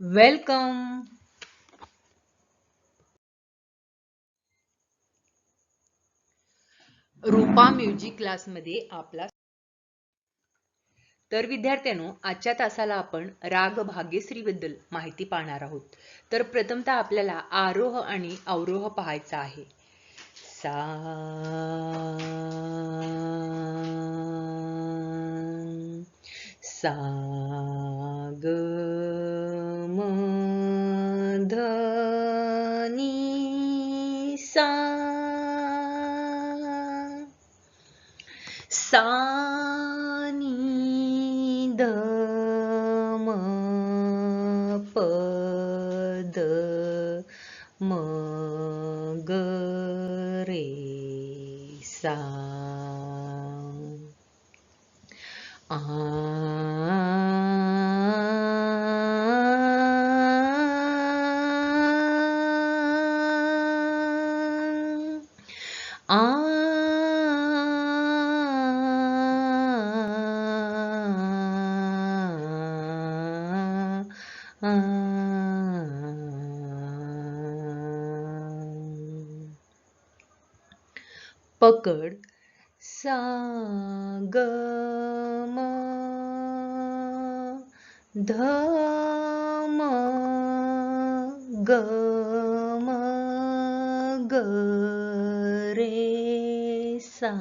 Welcome. रूपा music क्लासमध्ये आपला. तर विद्यार्थ्यांनो, आजच्या तासाला आपण राग भाग्यश्री बद्दल माहिती पाहणार आहोत. तर प्रथमतः आपल्याला आरोह आणि अवरोह पाहायचा आहे. सा सा ग म ध नी सा सा नी ध म प द म ग रे सा आ पकड सा ग म ध म ग म ग रे सा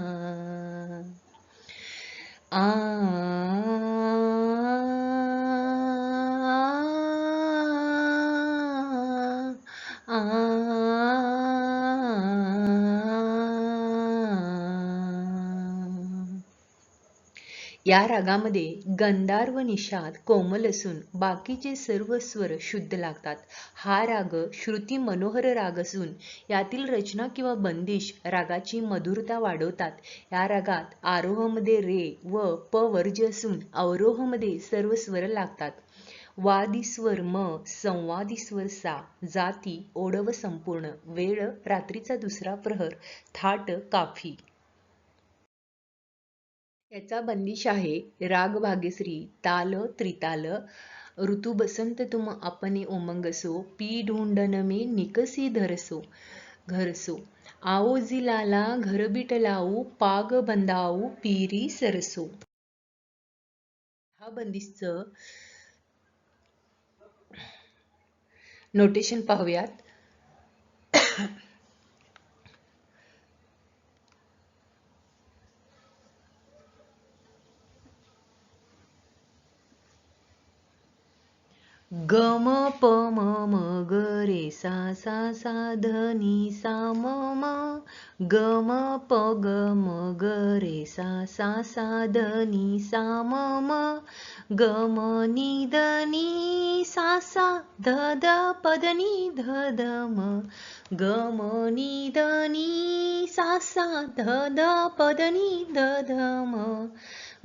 आ या रागामध्ये गंधार व निषाद कोमल असून बाकीचे सर्व स्वर शुद्ध लागतात. हा राग श्रुती मनोहर राग असून यातील रचना किंवा बंदिश रागाची मधुरता वाढवतात. या रागात आरोहमध्ये रे व प वर्ज असून अवरोहमध्ये सर्व स्वर लागतात. वादी स्वर म, संवादी स्वर सा, जाती ओढव संपूर्ण, वेळ रात्रीचा दुसरा प्रहर, थाट काफी. याचा बंदिश आहे राग भाग्यश्री, ताल त्रिताल, ऋतु बसंत तुम अपने उमंगसो, पी ढूंढन में निकसी धरसो घरसो, आओ जी लाला घर बिटलाऊ, पाग बंदाऊ पीरी सरसो. हा बंदिशचं नोटेशन पाहूयात. ग म प म म ग रे सा सा सा ध नी सा म म, ग म प ग म ग रे सा सा सा ध नी सा म म, ग म नी द नी सा सा ध ध प ध नी ध ध म, ग म नी द नी सा सा ध ध प ध नी ध ध म,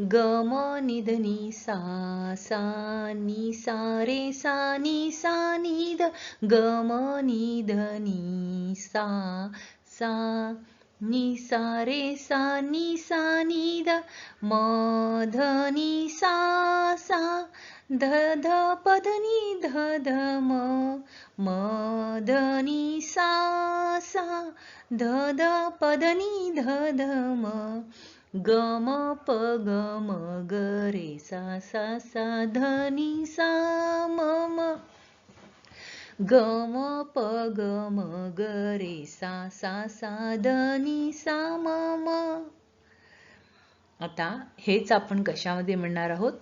ग म नि ध नि सा सा नि सा रे सा नि ध, ग म नि ध नि सा सा नि सा रे सा नि ध, म ध नि सा सा ध ध प ध नि ध ध म, म ध नि सा सा ध ध प ध नि ध ध म, ग म प ग म ग रे सा सा सा ध नि सा म म, ग म प ग म ग रे सा सा सा ध नि सा म म. आता हेच आपण कशामध्ये म्हणणार आहोत?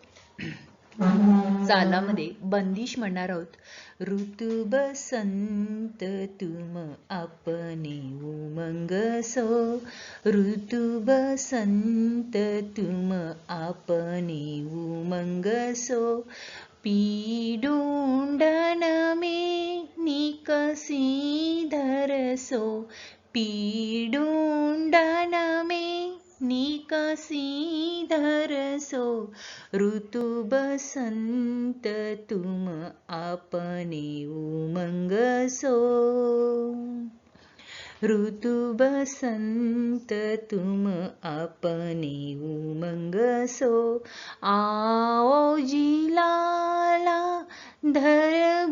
चालामध्ये बंदिश म्हणणार आहोत. ऋतु बसंत तुम अपने उमंग सो, ऋतु बसंत तुम अपने उमंग सो, पी ढूंढन में निकसी धरसो, पी ढूंढन में निकसी धरसो, ऋतु बसंत तुम अपने उमंग सो, ऋतु बसंत तुम अपने उमंग सो, आओ जी लाला धर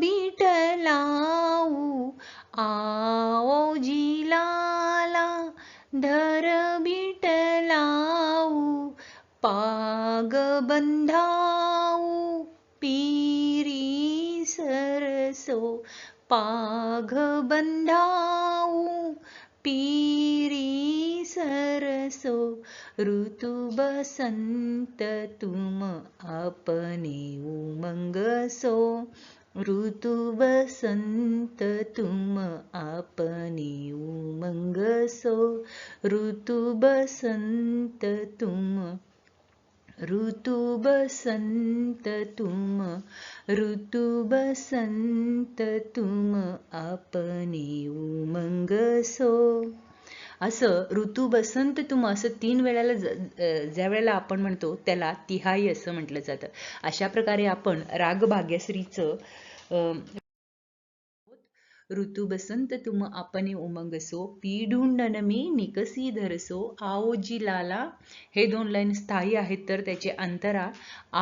बंधाऊ पीरी सरसो पाघ बंधाऊ पीरी सरसो ऋतु बसंत तुम अपने उमंग सो ऋतु बसंत तुम अपने उमंग सो ऋतु बसंत तुम ऋतु बसंत तुम ऋतु बसंत तुम अपने उमंग सो. असं ऋतू बसंत तुम असं 3 वेळेला ज्या वेळेला आपण म्हणतो त्याला तिहाई असं म्हटलं जातं. अशा प्रकारे आपण राग भाग्यश्रीचं ऋतू बसंत तुम अपने उमंग सो पीढुंडन मी निकसी धरसो आओजी लाला. हे 2 लाईन स्थायी आहेत तर त्याचे अंतरा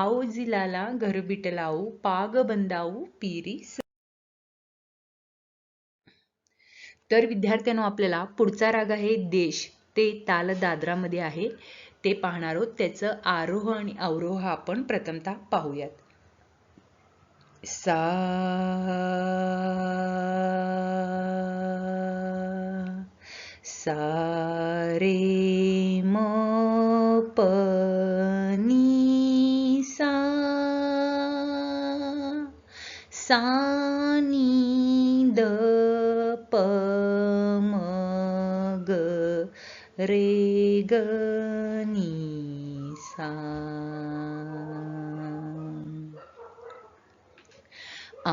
आओजी लाला घर बिटलाऊ पाग बंदाऊ पीरी. तर विद्यार्थ्यांनो आपल्याला पुढचा राग आहे देश. ते ताल दादरामध्ये आहे, ते पाहणार आहोत. त्याचं आरोह आणि अवरोह आपण प्रथमतः पाहूयात. सा सा रे म प नी सा सा नी द प म ग रे ग नी सा. आ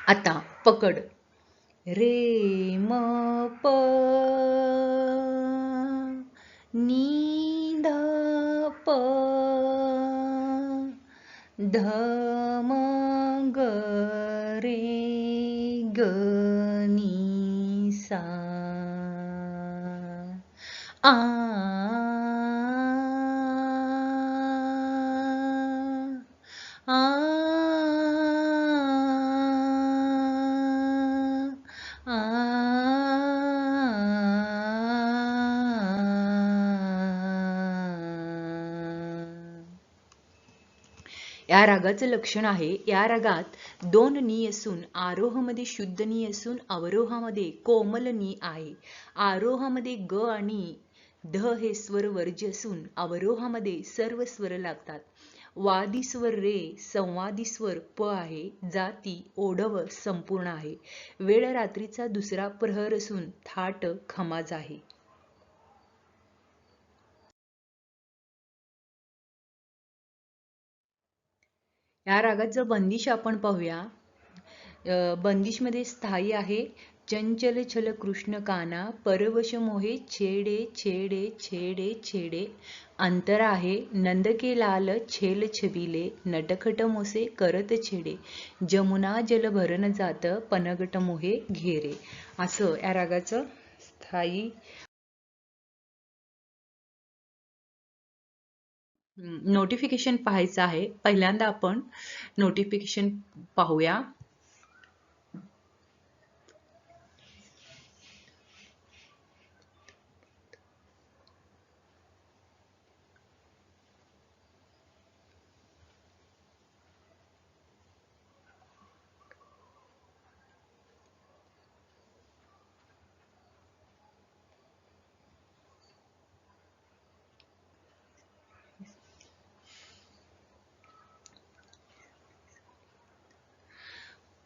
आता पकड. रे म प नी ध प ध म ग रे ग नी सा. आ या रागाचं लक्षण आहे. या रागात 2 नी असून आरोहामध्ये शुद्ध नी असून अवरोहामध्ये कोमल नी आहे. आरोहामध्ये ग आणि ध हे स्वर वर्ज्य असून अवरोहामध्ये सर्व स्वर लागतात. वादी स्वर रे, संवादी स्वर प आहे. जाती ओढव संपूर्ण आहे. वेळ रात्रीचा दुसरा प्रहर असून थाट खमाज आहे. या रागाचं बंदिश आपण पाहूया. बंदिश मध्ये स्थायी आहे. चंचल छल कृष्ण काना परवश मोहे छेडे छेडे छेडे छेडे. अंतरा आहे. नंद के लाल छेल छबिले नटखट मोसे करत छेडे जमुना जल भरन जात पनगट मोहे घेरे. असं या रागाचं स्थायी. नोटिफिकेशन पाहायचं आहे. पहिल्यांदा आपण नोटिफिकेशन पाहूया.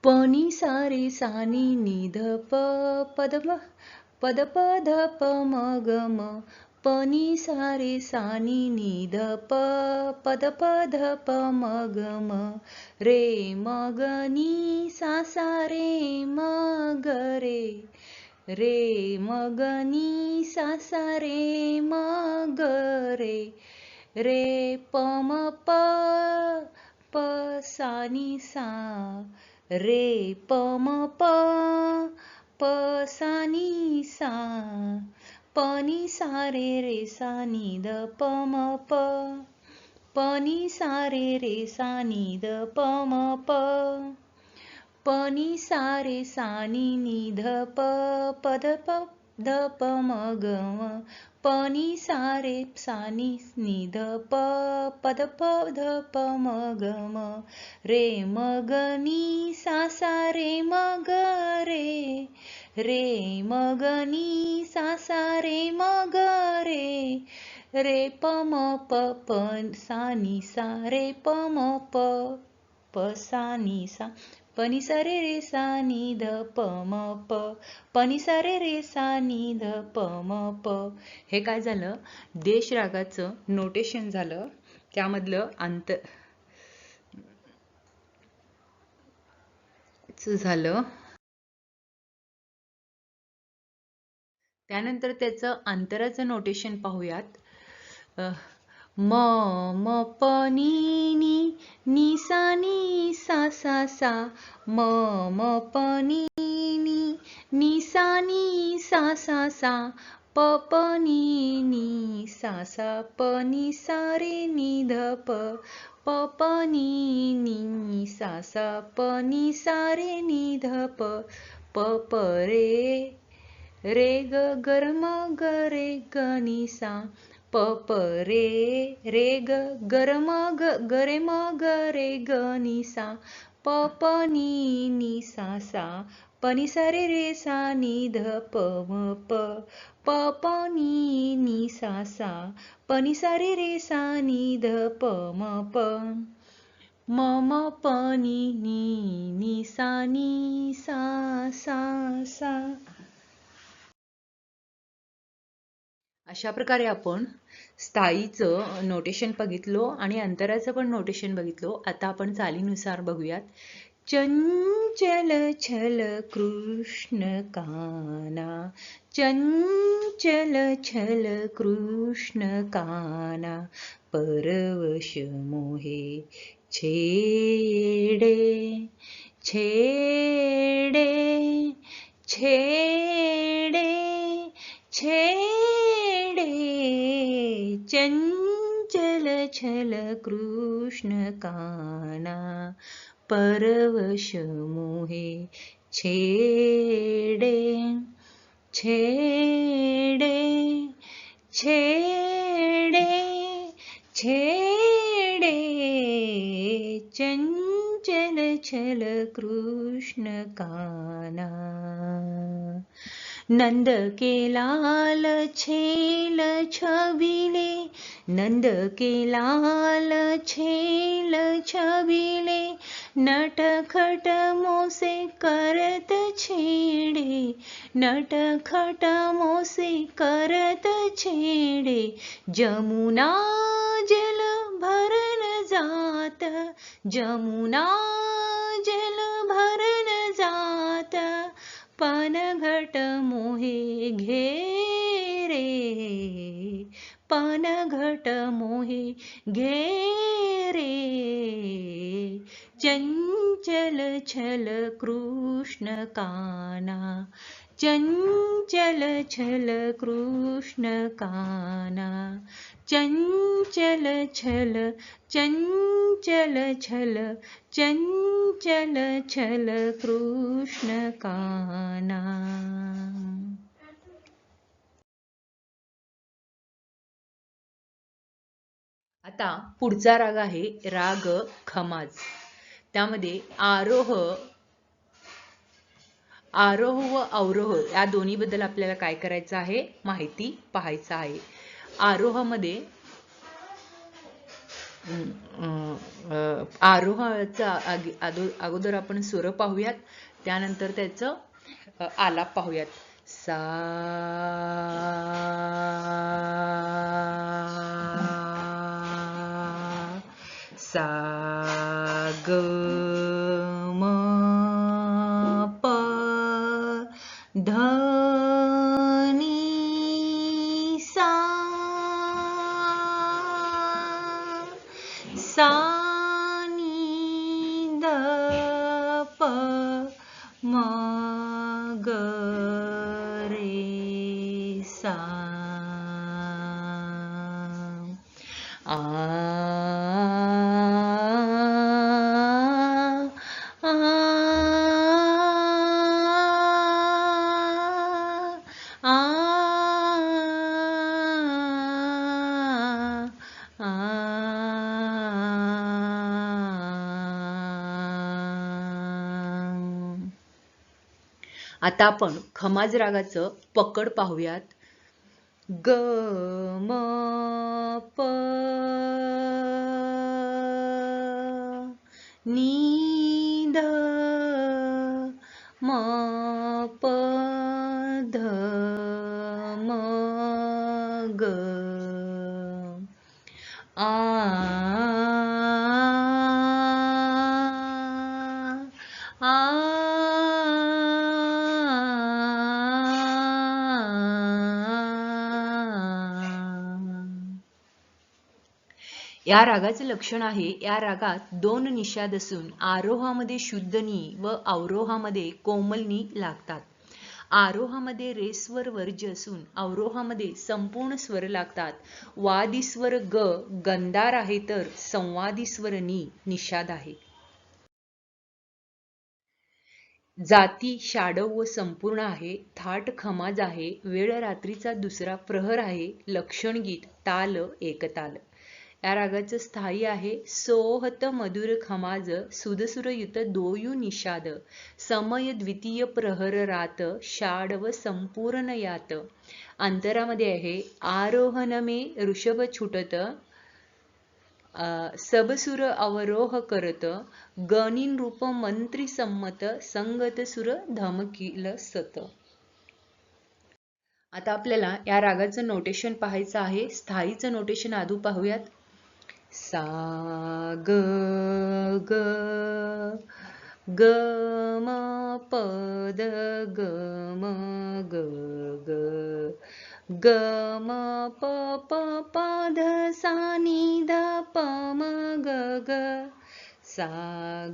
पनी सारे सानी निध प पद पद पद प मग म. पनी सारे सानी निध प पद पद प मग म. रे मग नी सा सा रे मग रे रे मग नी सा सा रे मग रे रे प म प प सा नी सा रे प म प प सा नी सा नि सा रे रे सा नि ध प म प नि सा रे रे सा नि ध प म प नि सा रे सा नि ध प ध प म ग म नि सा रे सा नि ध प ध प म ग म रे म ग नि सा रे म ग रे म ग नि सा रे म ग रे प म प सा नि सा रे प म प सा नि सा प नि सा रे रे सा नि ध प म प नि सा रे रे सा नि ध प म प. हे काय झालं, देश रागाचं नोटेशन झालं, त्यामधलं झालं. त्यानंतर त्याचं अंतराचं नोटेशन पाहूयात. म म प नि सा सा सा म म प नि सा सा सा प नि सा सा प नि सा रे नि ध प नि सा सा प नि सा रे नि ध प रे ग गर म ग रे ग नि सा प रे ग गर म ग रे म ग रे ग नि सा प नि सा सा प नि सा रे रे सा नि ध प म प नि सा सा प नि सा रे रे सा नि ध प म म प नि सा सा सा. अशा प्रकारे आपण स्थायीचं नोटेशन बघितलो आणि अंतराचं पण नोटेशन बघितलो. आता आपण चालीनुसार बघूयात. चंचल छल कृष्ण काना, चंचल छल कृष्ण काना, परवश मोहे छेडे छेडे छेडे छेडे, चंचल छल कृष्ण काना, परवश मोहे छेडे छेडे छेडे छेडे, चंचल छल कृष्ण काना. नंद के लाल छेल छबिले, नंद के लाल छेल छबिले, नटखट मोसे करत छेडे, नटखट मोसे करत छेडे, जमुना जल भरन जात, जमुना जल भरन जात, पनघट मोहे घेरे, पनघट मोहे घेरे, चंचल छल कृष्ण काना, चंचल छल कृष्ण काना, चंचल छल चंचल छल चंचल छल कृष्ण काना. आता पुढचा राग आहे राग खमाज. त्यामध्ये आरोह व अवरोह या दोन्ही बद्दल आपल्याला काय करायचं आहे, माहिती पाहायचं आहे. आरोहामध्ये आरोहाचा अगोदर आपण स्वर पाहूयात, त्यानंतर त्याचं आलाप पाहूयात. सा सा ग म प ध नि सा सा नि ध प म ग रे सा. आ आ आ आता आपण खमाज रागाचं पकड पाहूयात. ग म प नी ध म प ध म ग आ या रागाचे लक्षण आहे, या रागात 2 निषाद असून आरोहामध्ये शुद्ध नी व अवरोहामध्ये कोमल नी लागतात. आरोहामध्ये रेस्वर वर्ज्य असून अवरोहामध्ये संपूर्ण स्वर लागतात. वादी स्वर ग गंधार आहे तर संवादी स्वर नी निषाद आहे. जाती शाडव व संपूर्ण आहे. थाट खमाज आहे. वेळ रात्रीचा दुसरा प्रहर आहे. लक्षण गीत ताल एकताल. या रागाचं स्थायी आहे. सोहत मधुर खमाज सुदसुरयुत दोयू निषाद समय द्वितीय प्रहर रात शाडव संपूर्ण यात. अंतरामध्ये आहे. आरोहन मे ऋषभ छुटत सबसुर अवरोह करत गणिन रूप मंत्री संमत संगत सुर धमकील सत. आता आपल्याला या रागाचं नोटेशन पाहायचं आहे. स्थायीचं नोटेशन आधी पाहूयात. सा ग ग ग म प द ग म ग ग ग म प प प ध सा नी ध प म ग ग सा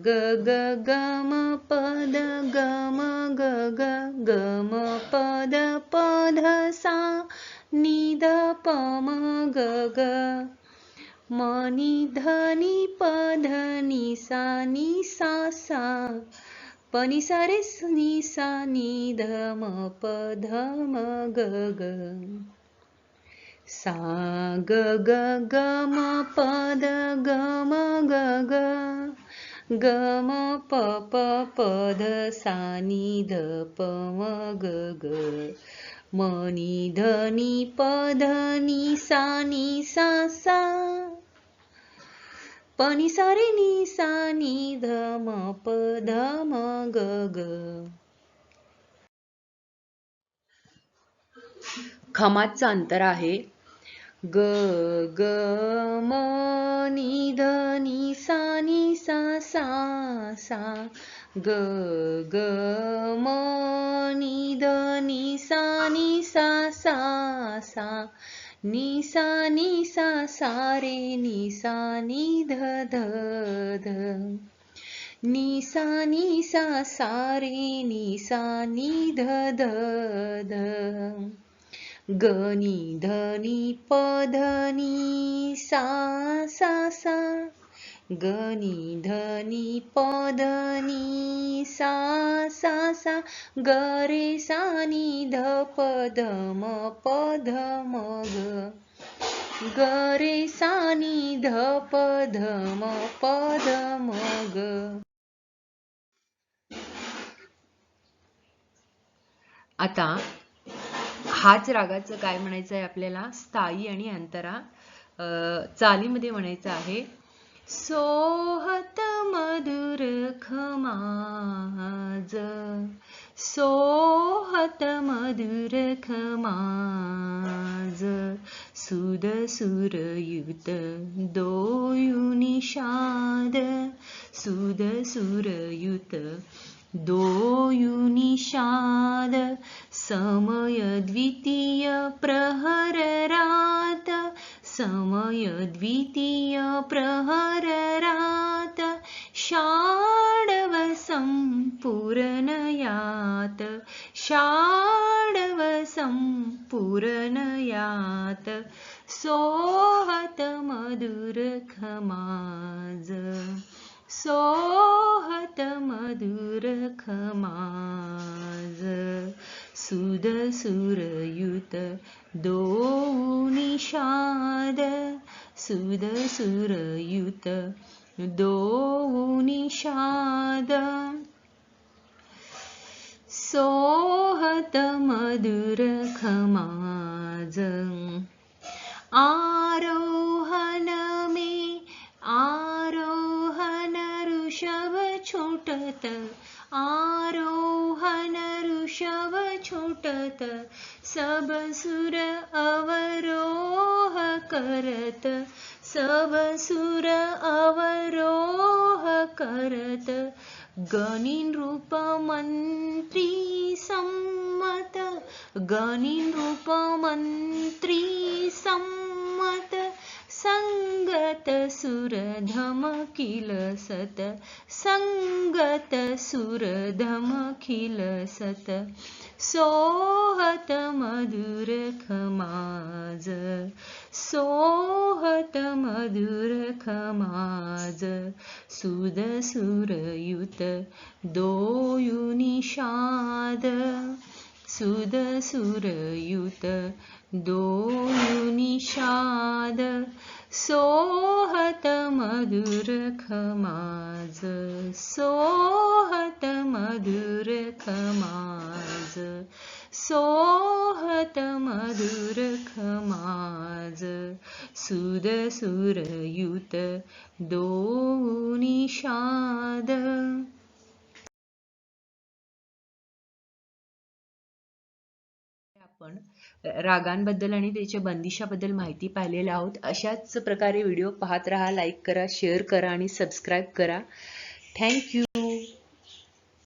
ग ग ग म प द ग म ग ग ग म प द प ध सा नी ध प म ग ग म नी ध नी प ध नी सा सा प नी सा रे नी सा नी ध म प ध म ग ग सा ग ग ग म प द ग म ग ग ग म प प प ध सा नी ध प म ग ग म नी ध नी प ध नी सा सा प नी सा रे नी सा नी ध म प ध म ग ग. खमाजचा अंतर आहे. ग ग म नी ध नी सा सा सा ग ग म नी ध नी सा सा सा नी सा सा रे नी सा नी ध ध ध नी सा सा रे नी सा नी ध ध ध ग नी ध नी प ध नी सा सा ग नी ध नी प ध नी सा सा ग रे सा नी ध प ध म प ध म ग ग रे सा नी ध प ध म प ध म ग. आता हाच रागाचं काय म्हणायचं आहे आपल्याला, स्थायी आणि अंतरा. चालीमध्ये म्हणायचं आहे. सोहत मधुर खमाज सोहत मधुर खमाज सुद सुरयुत दोयू निषाद सुद सुरयुत दोयू निषाद समय द्वितीय प्रहर रात समय द्वितीय प्रहर रात शाडव संपूर्ण यात शाडव संपूर्ण पूरनयात सोहत मधुर खमाज सोहत मधुर खमाज सुध सुरयुत दोऊ निषाद सुध सुरयुत दोऊ निषाद सोहत मधुर खमाज आरोहन में आरोहन ऋषभ छुटत आरोहन ऋषभ छुटत सब सुर अवरोह करत सब सुर अवरोह करत गणिन रूप मंत्री सम्मत गणिन रूप मंत्री सम्मत संगत सुरधम किलसत संगत सुरधम खिलसत सोहत मधुर खमाज सोहत मधुर खमाज सुध सुरयुत दोयु निषाद सुध सुरयुत दोयु निषाद सोहत मधुर खमाज सोहत मधुर खमाज सोहत मधुर खमाज सुध सुरयुत दोऊ निषाद. आपण रागांबद्दल आणि त्याच्या बंदिशाबद्दल माहिती पाहिलेल्या आहोत. अशाच प्रकारे व्हिडिओ पाहत राहा, लाईक करा, शेअर करा आणि सबस्क्राईब करा. थँक्यू.